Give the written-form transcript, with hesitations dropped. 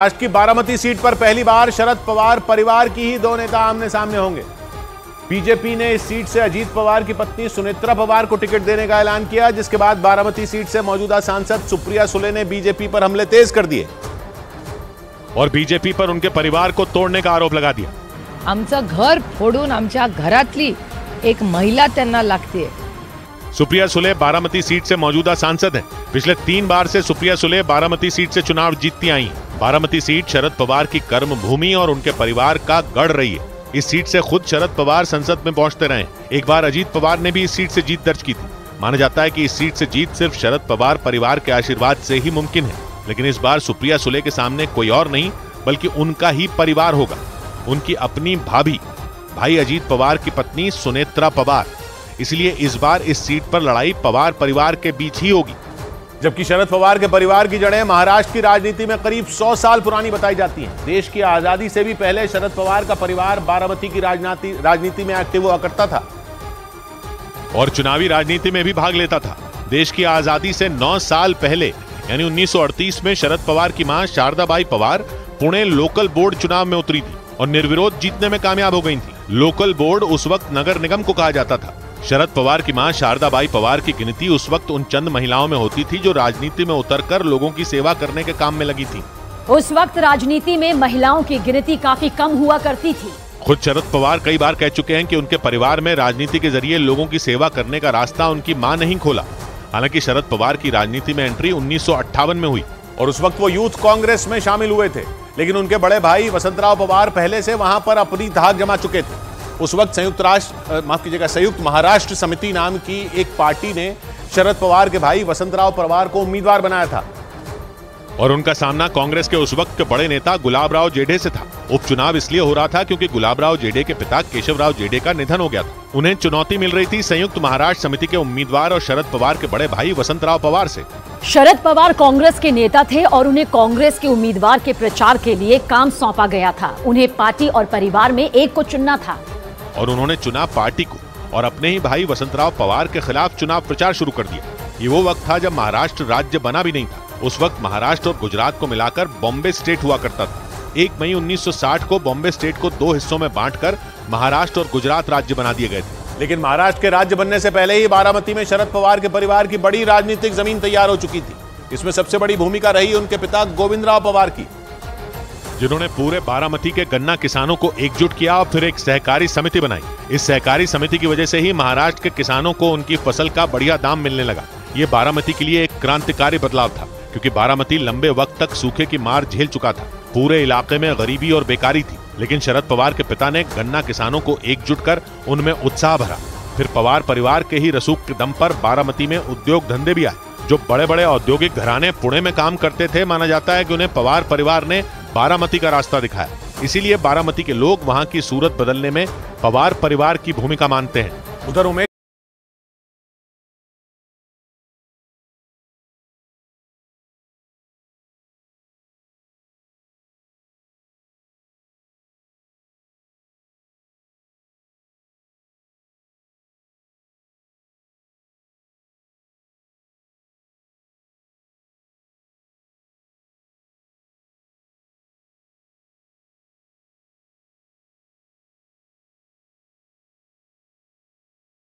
महाराष्ट्र की बारामती सीट पर पहली बार शरद पवार परिवार की ही दो नेता आमने सामने होंगे। बीजेपी ने इस सीट से अजीत पवार की पत्नी सुनेत्रा पवार को टिकट देने का ऐलान किया, जिसके बाद बारामती सीट से मौजूदा सांसद सुप्रिया सुले ने बीजेपी पर हमले तेज कर दिए और बीजेपी पर उनके परिवार को तोड़ने का आरोप लगा दिया। आमचं घर फोडून आमच्या घरातली एक महिला त्यांना लागते। सुप्रिया सुले बारामती सीट से मौजूदा सांसद हैं। पिछले 3 बार से सुप्रिया सुले बारामती सीट से चुनाव जीतती आई हैं। बारामती सीट शरद पवार की कर्म भूमि और उनके परिवार का गढ़ रही है। इस सीट से खुद शरद पवार संसद में पहुंचते रहे। एक बार अजीत पवार ने भी इस सीट से जीत दर्ज की थी। माना जाता है कि इस सीट से जीत सिर्फ शरद पवार परिवार के आशीर्वाद से ही मुमकिन है, लेकिन इस बार सुप्रिया सुले के सामने कोई और नहीं बल्कि उनका ही परिवार होगा। उनकी अपनी भाई अजीत पवार की पत्नी सुनेत्रा पवार। इसलिए इस बार इस सीट पर लड़ाई पवार परिवार के बीच ही होगी। जबकि शरद पवार के परिवार की जड़ें महाराष्ट्र की राजनीति में करीब 100 साल पुरानी बताई जाती हैं। देश की आजादी से भी पहले शरद पवार का परिवार बारामती की राजनीति में एक्टिव हुआ करता था और चुनावी राजनीति में भी भाग लेता था। देश की आजादी से 9 साल पहले यानी 1938 में शरद पवार की मां शारदाबाई पवार पुणे लोकल बोर्ड चुनाव में उतरी थी और निर्विरोध जीतने में कामयाब हो गई थी। लोकल बोर्ड उस वक्त नगर निगम को कहा जाता था। शरद पवार की मां शारदाबाई पवार की गिनती उस वक्त उन चंद महिलाओं में होती थी जो राजनीति में उतरकर लोगों की सेवा करने के काम में लगी थी। उस वक्त राजनीति में महिलाओं की गिनती काफी कम हुआ करती थी। खुद शरद पवार कई बार कह चुके हैं कि उनके परिवार में राजनीति के जरिए लोगों की सेवा करने का रास्ता उनकी मां नहीं खोला। हालांकि शरद पवार की राजनीति में एंट्री 1958 में हुई और उस वक्त वो यूथ कांग्रेस में शामिल हुए थे, लेकिन उनके बड़े भाई वसंतराव पवार पहले से वहां पर अपनी धाक जमा चुके थे। उस वक्त संयुक्त महाराष्ट्र समिति नाम की एक पार्टी ने शरद पवार के भाई वसंतराव पवार को उम्मीदवार बनाया था और उनका सामना कांग्रेस के उस वक्त के बड़े नेता गुलाबराव जेडे से था। उपचुनाव इसलिए हो रहा था क्योंकि गुलाबराव जेडे के पिता केशवराव जेडे का निधन हो गया था। उन्हें चुनौती मिल रही थी संयुक्त महाराष्ट्र समिति के उम्मीदवार और शरद पवार के बड़े भाई वसंतराव पवार से। शरद पवार कांग्रेस के नेता थे और उन्हें कांग्रेस के उम्मीदवार के प्रचार के लिए काम सौंपा गया था। उन्हें पार्टी और परिवार में एक को चुनना था और उन्होंने चुना पार्टी को और अपने ही भाई वसंतराव पवार के खिलाफ चुनाव प्रचार शुरू कर दिया। ये वो वक्त था जब महाराष्ट्र राज्य बना भी नहीं था। उस वक्त महाराष्ट्र और गुजरात को मिलाकर बॉम्बे स्टेट हुआ करता था। 1 मई 1960 को बॉम्बे स्टेट को 2 हिस्सों में बांटकर महाराष्ट्र और गुजरात राज्य बना दिए गए थे। लेकिन महाराष्ट्र के राज्य बनने से पहले ही बारामती में शरद पवार के परिवार की बड़ी राजनीतिक जमीन तैयार हो चुकी थी। इसमें सबसे बड़ी भूमिका रही उनके पिता गोविंदराव पवार की, जिन्होंने पूरे बारामती के गन्ना किसानों को एकजुट किया और फिर एक सहकारी समिति बनाई। इस सहकारी समिति की वजह से ही महाराष्ट्र के किसानों को उनकी फसल का बढ़िया दाम मिलने लगा। ये बारामती के लिए एक क्रांतिकारी बदलाव था, क्योंकि बारामती लंबे वक्त तक सूखे की मार झेल चुका था। पूरे इलाके में गरीबी और बेकारी थी, लेकिन शरद पवार के पिता ने गन्ना किसानों को एकजुट कर उनमें उत्साह भरा। फिर पवार परिवार के ही रसूख के दम पर बारामती में उद्योग धंधे भी आए। जो बड़े बड़े औद्योगिक घराने पुणे में काम करते थे, माना जाता है कि उन्हें पवार परिवार ने बारामती का रास्ता दिखाया। इसीलिए बारामती के लोग वहां की सूरत बदलने में पवार परिवार की भूमिका मानते हैं। उधर उमेश